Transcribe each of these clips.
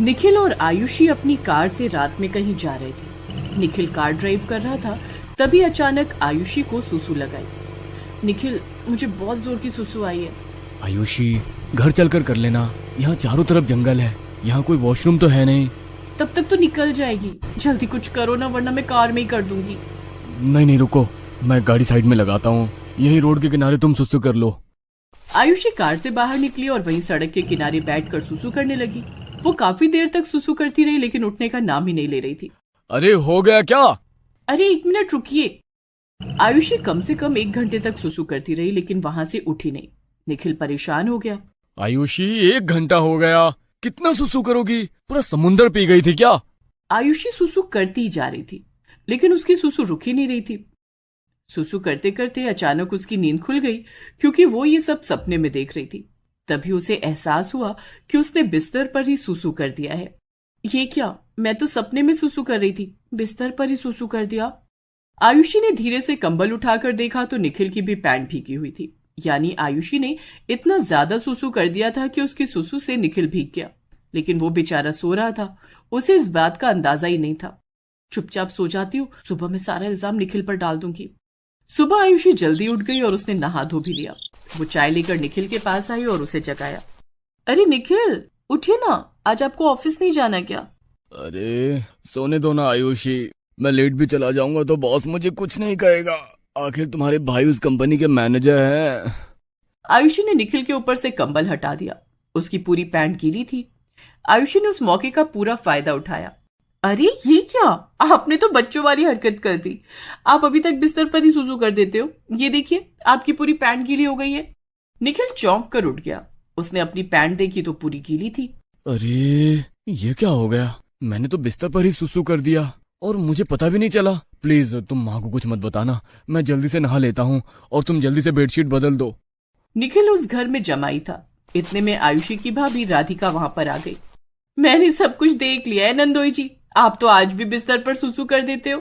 निखिल और आयुषी अपनी कार से रात में कहीं जा रहे थे। निखिल कार ड्राइव कर रहा था, तभी अचानक आयुषी को सुसु लगाई। निखिल, मुझे बहुत जोर की सुसु आई है। आयुषी, घर चलकर कर लेना, यहाँ चारों तरफ जंगल है, यहाँ कोई वॉशरूम तो है नहीं। तब तक तो निकल जाएगी, जल्दी कुछ करो ना, वरना मैं कार में ही कर दूंगी। नहीं रुको, मैं गाड़ी साइड में लगाता हूँ, यही रोड के किनारे तुम सुसु कर लो। आयुषी कार से बाहर निकली और वहीं सड़क के किनारे बैठकर सुसु करने लगी। वो काफी देर तक सुसु करती रही, लेकिन उठने का नाम ही नहीं ले रही थी। अरे हो गया क्या? अरे 1 मिनट रुकिए। आयुषी कम से कम 1 घंटे तक सुसु करती रही, लेकिन वहां से उठी नहीं। निखिल परेशान हो गया। आयुषी, 1 घंटा हो गया, कितना सुसु करोगी? पूरा समुंदर पी गई थी क्या? आयुषी सुसु करती ही जा रही थी, लेकिन उसकी सुसु रुक ही नहीं रही थी। सुसु करते करते अचानक उसकी नींद खुल गई, क्योंकि वो ये सब सपने में देख रही थी। तभी उसे एहसास हुआ कि उसने बिस्तर पर ही सुसु कर दिया है। ये क्या, मैं तो सपने में सुसु कर रही थी, बिस्तर पर ही सुसु कर दिया। आयुषी ने धीरे से कंबल उठाकर देखा तो निखिल की भी पैंट भीगी हुई थी। यानी आयुषी ने इतना ज्यादा सुसु कर दिया था कि उसकी सुसु से निखिल भीग गया। लेकिन वो बेचारा सो रहा था, उसे इस बात का अंदाजा ही नहीं था। चुपचाप सो जाती हूँ, सुबह मैं सारा इल्जाम निखिल पर डाल दूंगी। सुबह आयुषी जल्दी उठ गई और उसने नहा धो भी लिया। वो चाय लेकर निखिल के पास आई और उसे जगाया। अरे निखिल, उठिए ना, आज आपको ऑफिस नहीं जाना क्या? अरे सोने दो ना आयुषी, मैं लेट भी चला जाऊंगा तो बॉस मुझे कुछ नहीं कहेगा, आखिर तुम्हारे भाई उस कंपनी के मैनेजर हैं। आयुषी ने निखिल के ऊपर से कंबल हटा दिया। उसकी पूरी पैंट गीली थी। आयुषी ने उस मौके का पूरा फायदा उठाया। अरे ये क्या, आपने तो बच्चों वाली हरकत कर दी। आप अभी तक बिस्तर पर ही सुसु कर देते हो। ये देखिए, आपकी पूरी पैंट गीली हो गई है। निखिल चौंक कर उठ गया। उसने अपनी पैंट देखी तो पूरी गीली थी। अरे ये क्या हो गया, मैंने तो बिस्तर पर ही सुसु कर दिया और मुझे पता भी नहीं चला। प्लीज तुम माँ को कुछ मत बताना, मैं जल्दी से नहा लेता हूँ और तुम जल्दी से बेडशीट बदल दो। निखिल उस घर में जमाई था। इतने में आयुषी की भाभी राधिका वहां पर आ गई। मैंने सब कुछ देख लिया है नंदोई जी, आप तो आज भी बिस्तर पर सुसु कर देते हो।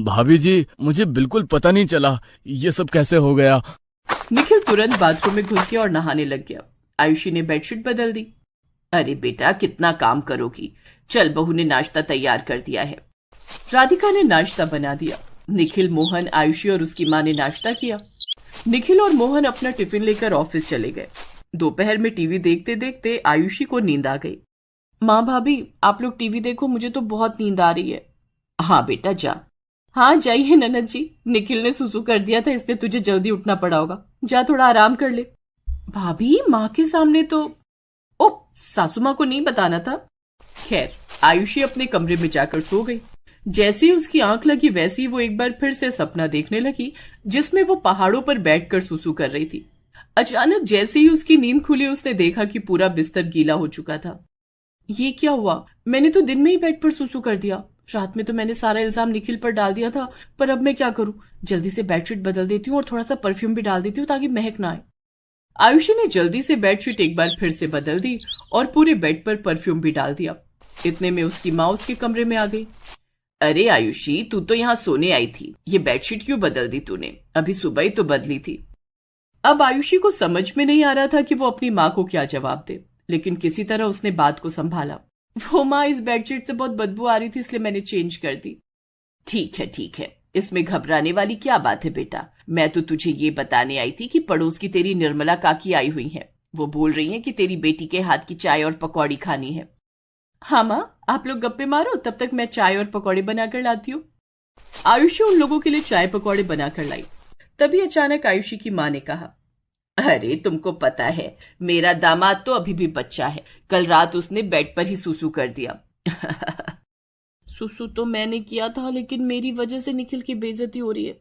भाभी जी, मुझे बिल्कुल पता नहीं चला, ये सब कैसे हो गया। निखिल तुरंत बाथरूम में घुस गया और नहाने लग गया। आयुषी ने बेडशीट बदल दी। अरे बेटा, कितना काम करोगी, चल बहू ने नाश्ता तैयार कर दिया है। राधिका ने नाश्ता बना दिया। निखिल, मोहन, आयुषी और उसकी माँ ने नाश्ता किया। निखिल और मोहन अपना टिफिन लेकर ऑफिस चले गए। दोपहर में टीवी देखते देखते आयुषी को नींद आ गई। माँ, भाभी, आप लोग टीवी देखो, मुझे तो बहुत नींद आ रही है। हाँ बेटा जा। हाँ जाइए ननद जी, निखिल ने सुसु कर दिया था, इसलिए तुझे जल्दी उठना पड़ा होगा। जा थोड़ा आराम कर ले। भाभी, माँ के सामने तो ओ, सासू माँ को नहीं बताना था। खैर, आयुषी अपने कमरे में जाकर सो गई। जैसे ही उसकी आंख लगी, वैसे ही वो एक बार फिर से सपना देखने लगी, जिसमें वो पहाड़ों पर बैठकर सुसु कर रही थी। अचानक जैसे ही उसकी नींद खुली, उसने देखा कि पूरा बिस्तर गीला हो चुका था। ये क्या हुआ, मैंने तो दिन में ही बेड पर सुसु कर दिया। रात में तो मैंने सारा इल्जाम निखिल पर डाल दिया था, पर अब मैं क्या करूं? जल्दी से बेडशीट बदल देती हूँ और थोड़ा सा परफ्यूम भी डाल देती हूँ ताकि महक ना आए। आयुषी ने जल्दी से बेडशीट एक बार फिर से बदल दी और पूरे बेड पर परफ्यूम भी डाल दिया। इतने में उसकी माँ उसके कमरे में आ गई। अरे आयुषी, तू तो यहाँ सोने आई थी, ये बेडशीट क्यों बदल दी तूने? अभी सुबह ही तो बदली थी। अब आयुषी को समझ में नहीं आ रहा था कि वो अपनी माँ को क्या जवाब दे, लेकिन किसी तरह उसने बात को संभाला। वो माँ, इस बेडशीट से बहुत बदबू आ रही थी, इसलिए मैंने चेंज कर दी। ठीक है, इसमें घबराने वाली क्या बात है बेटा। मैं तो तुझे ये बताने आई थी कि पड़ोस की तेरी निर्मला काकी आई हुई हैं। वो बोल रही हैं कि तेरी बेटी के हाथ की चाय और पकौड़ी खानी है। हाँ माँ, आप लोग गप्पे मारो, तब तक मैं चाय और पकौड़े बनाकर लाती हूँ। आयुषी उन लोगों के लिए चाय पकौड़े बनाकर लाई। तभी अचानक आयुषी की माँ ने कहा, अरे तुमको पता है, मेरा दामाद तो अभी भी बच्चा है, कल रात उसने बेड पर ही सुसु कर दिया। सुसु तो मैंने किया था, लेकिन मेरी वजह से निखिल की बेइज्जती हो रही है।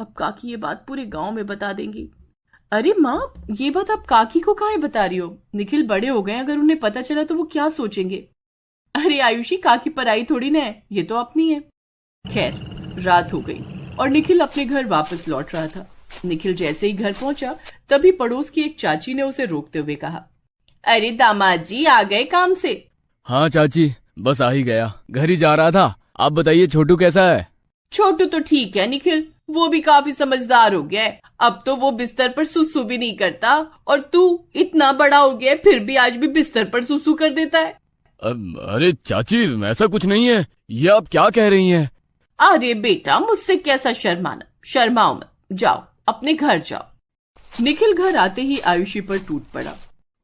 अब काकी ये बात पूरे गांव में बता देंगी। अरे माँ, ये बात आप काकी को काहे बता रही हो? निखिल बड़े हो गए, अगर उन्हें पता चला तो वो क्या सोचेंगे? अरे आयुषी, काकी पराई थोड़ी ना है, ये तो अपनी है। खैर, रात हो गई और निखिल अपने घर वापस लौट रहा था। निखिल जैसे ही घर पहुंचा, तभी पड़ोस की एक चाची ने उसे रोकते हुए कहा, अरे दामाद जी, आ गए काम से? हाँ चाची, बस आ ही गया, घर ही जा रहा था। आप बताइए, छोटू कैसा है? छोटू तो ठीक है निखिल, वो भी काफी समझदार हो गया है। अब तो वो बिस्तर पर सुसु भी नहीं करता, और तू इतना बड़ा हो गया फिर भी आज भी बिस्तर पर सुसु कर देता है। अरे चाची, ऐसा कुछ नहीं है। ये आप क्या कह रही हैं? अरे बेटा, मुझसे कैसा शर्माना, शर्माओ मत, जाओ अपने घर जाओ। निखिल घर आते ही आयुषी पर टूट पड़ा।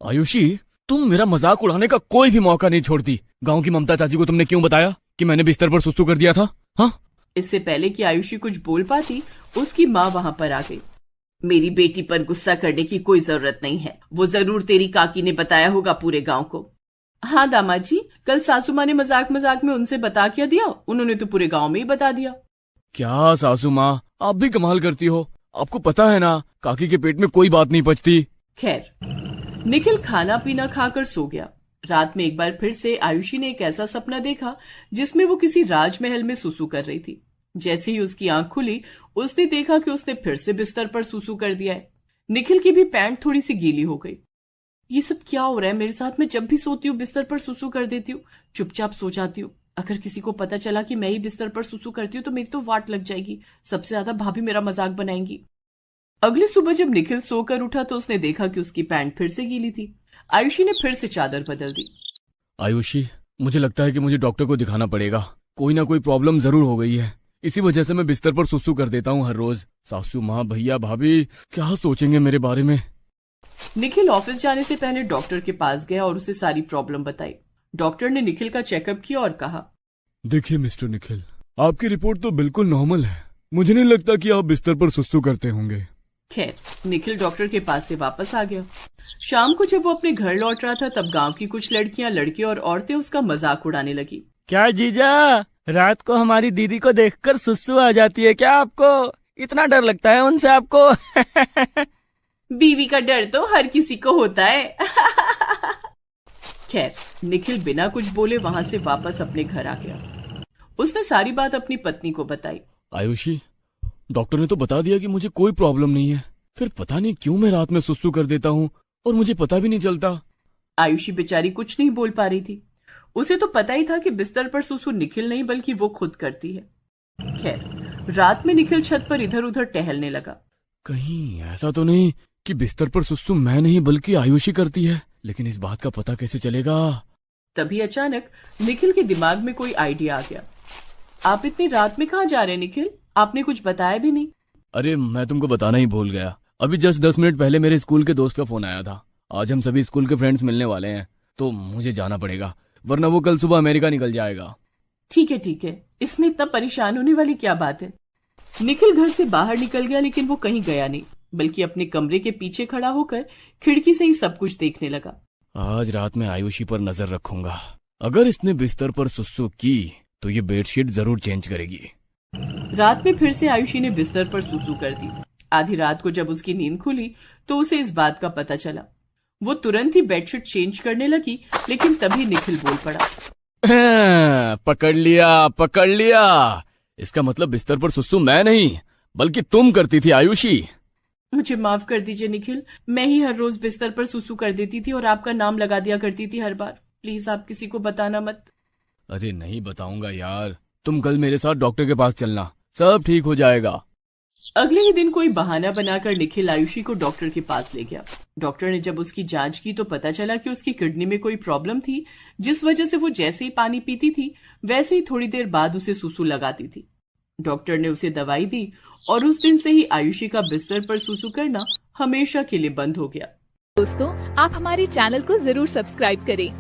आयुषी, तुम मेरा मजाक उड़ाने का कोई भी मौका नहीं छोड़ती। गांव की ममता चाची को तुमने क्यों बताया कि मैंने बिस्तर पर सुसु कर दिया था? हाँ? इससे पहले कि आयुषी कुछ बोल पाती, उसकी माँ वहां पर आ गई। मेरी बेटी पर गुस्सा करने की कोई जरूरत नहीं है, वो जरूर तेरी काकी ने बताया होगा पूरे गांव को। हाँ दामाद जी, कल सासू माँ ने मजाक मजाक में उनसे बता क्या दिया, उन्होंने तो पूरे गांव में ही बता दिया। क्या सासू माँ, आप भी कमाल करती हो। आपको पता है ना, काकी के पेट में कोई बात नहीं पचती। खैर, निखिल खाना पीना खाकर सो गया। रात में एक बार फिर से आयुषी ने एक ऐसा सपना देखा जिसमें वो किसी राजमहल में सुसु कर रही थी। जैसे ही उसकी आंख खुली, उसने देखा कि उसने फिर से बिस्तर पर सुसु कर दिया है। निखिल की भी पैंट थोड़ी सी गीली हो गई। ये सब क्या हो रहा है मेरे साथ? मैं जब भी सोती हूँ बिस्तर पर सुसु कर देती हूँ, चुपचाप सो जाती हूँ। अगर किसी को पता चला कि मैं ही बिस्तर पर सुसु करती हूँ तो मेरी तो वाट लग जाएगी। सबसे ज्यादा भाभी मेरा मजाक बनाएंगी। अगली सुबह जब निखिल सोकर उठा तो उसने देखा कि उसकी पैंट फिर से गीली थी। आयुषी ने फिर से चादर बदल दी। आयुषी, मुझे लगता है कि मुझे डॉक्टर को दिखाना पड़ेगा। कोई ना कोई प्रॉब्लम जरूर हो गई है। इसी वजह से मैं बिस्तर पर सुसु कर देता हूँ हर रोज। सासू माँ, भैया, भाभी क्या सोचेंगे मेरे बारे में? निखिल ऑफिस जाने से पहले डॉक्टर के पास गया और उसे सारी प्रॉब्लम बताई। डॉक्टर ने निखिल का चेकअप किया और कहा, देखिए मिस्टर निखिल, आपकी रिपोर्ट तो बिल्कुल नॉर्मल है। मुझे नहीं लगता कि आप बिस्तर पर सुसु करते होंगे। खैर, निखिल डॉक्टर के पास से वापस आ गया। शाम को जब वो अपने घर लौट रहा था तब गांव की कुछ लड़कियां, लड़के और औरतें उसका मजाक उड़ाने लगी। क्या जीजा, रात को हमारी दीदी को देखकर सुसु आ जाती है क्या आपको? इतना डर लगता है उनसे आपको? बीवी का डर तो हर किसी को होता है। खैर, निखिल बिना कुछ बोले वहां से वापस अपने घर आ गया। उसने सारी बात अपनी पत्नी को बताई। आयुषी, डॉक्टर ने तो बता दिया कि मुझे कोई प्रॉब्लम नहीं है, फिर पता नहीं क्यों मैं रात में सुसु कर देता हूँ और मुझे पता भी नहीं चलता। आयुषी बेचारी कुछ नहीं बोल पा रही थी। उसे तो पता ही था कि बिस्तर पर सुसु निखिल नहीं बल्कि वो खुद करती है। खैर, रात में निखिल छत पर इधर उधर टहलने लगा। कहीं ऐसा तो नहीं कि बिस्तर पर सुसु मैं नहीं बल्कि आयुषी करती है, लेकिन इस बात का पता कैसे चलेगा? तभी अचानक निखिल के दिमाग में कोई आइडिया आ गया। आप इतनी रात में कहाँ जा रहे हैं निखिल? आपने कुछ बताया भी नहीं। अरे मैं तुमको बताना ही भूल गया। अभी जस्ट 10 मिनट पहले मेरे स्कूल के दोस्त का फोन आया था। आज हम सभी स्कूल के फ्रेंड्स मिलने वाले हैं, तो मुझे जाना पड़ेगा, वरना वो कल सुबह अमेरिका निकल जाएगा। ठीक है, इसमें इतना परेशान होने वाली क्या बात है? निखिल घर से बाहर निकल गया, लेकिन वो कहीं गया नहीं, बल्कि अपने कमरे के पीछे खड़ा होकर खिड़की से ही सब कुछ देखने लगा। आज रात में आयुषी पर नजर रखूंगा। अगर इसने बिस्तर पर सुसु की तो ये बेडशीट जरूर चेंज करेगी। रात में फिर से आयुषी ने बिस्तर पर सुसु कर दी। आधी रात को जब उसकी नींद खुली तो उसे इस बात का पता चला। वो तुरंत ही बेडशीट चेंज करने लगी, लेकिन तभी निखिल बोल पड़ा। पकड़ लिया। इसका मतलब बिस्तर पर सुसु मैं नहीं बल्कि तुम करती थी आयुषी। मुझे माफ कर दीजिए निखिल, मैं ही हर रोज बिस्तर पर सुसु कर देती थी और आपका नाम लगा दिया करती थी हर बार। प्लीज आप किसी को बताना मत। अरे नहीं बताऊंगा यार, तुम कल मेरे साथ डॉक्टर के पास चलना, सब ठीक हो जाएगा। अगले ही दिन कोई बहाना बनाकर निखिल आयुषी को डॉक्टर के पास ले गया। डॉक्टर ने जब उसकी जांच की तो पता चला कि उसकी किडनी में कोई प्रॉब्लम थी, जिस वजह से वो जैसे ही पानी पीती थी वैसे ही थोड़ी देर बाद उसे सुसु लगाती थी। डॉक्टर ने उसे दवाई दी और उस दिन से ही आयुषी का बिस्तर पर सुसु करना हमेशा के लिए बंद हो गया। दोस्तों, आप हमारे चैनल को जरूर सब्सक्राइब करें